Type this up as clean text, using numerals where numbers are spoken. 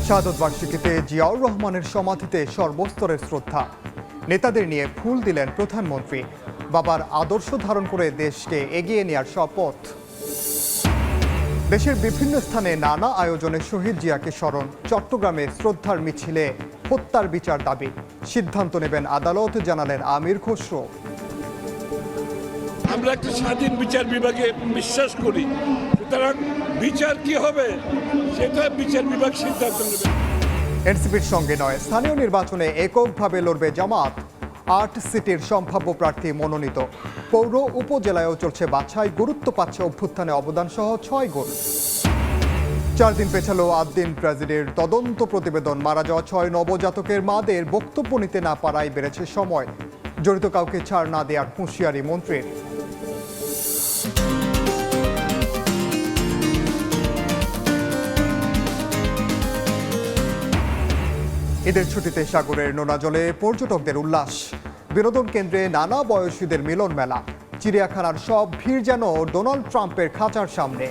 শাহাদত বার্ষিকীতে জিয়াউর রহমানের সমাধিতে সর্বস্তরের শ্রদ্ধা। নেতাদের নিয়ে ফুল দিলেন প্রধানমন্ত্রী। বাবার আদর্শ ধারণ করে দেশকে এগিয়ে নেওয়ার শপথ। দেশের বিভিন্ন স্থানে নানা আয়োজনে শহীদ জিয়াকে স্মরণ। চট্টগ্রামে শ্রদ্ধার মিছিলে হত্যার বিচার দাবি। সিদ্ধান্ত নেবেন আদালত, জানালেন আমির খসরু। আমরা একটা স্বাধীন বিচার বিভাগে বিশ্বাস করি, সুতরাং বিচার কি হবে সেটা বিচার বিভাগ সিদ্ধান্ত নেবে। এনসিপির সঙ্গে নয়, স্থানীয় নির্বাচনে এককভাবে লড়বে জামাত। ৮ সিটির সম্ভাব্য প্রার্থী মনোনীত। পৌর উপজেলায়ও চলছে বাছাই। গুরুত্ব পাচ্ছে অভ্যুত্থানে অবদান সহ ৬ গোল। ৪ দিন পেছালো আদ্দিন ট্র্যাজেডির তদন্ত প্রতিবেদন। মারা যাওয়া ৬ নবজাতকের মাদের বক্তব্য নিতে না পারায় বেড়েছে সময়। জড়িত কাউকে ছাড় না দেওয়ার হুঁশিয়ারি মন্ত্রীর। ঈদের ছুটিতে সাগরের নোনা জলে পর্যটকদের উল্লাস। বিনোদন কেন্দ্রে নানা বয়সীদের মিলন মেলা। চিড়িয়াখানার সব ভিড় যেন ডোনাল্ড ট্রাম্পের খাঁচার সামনে।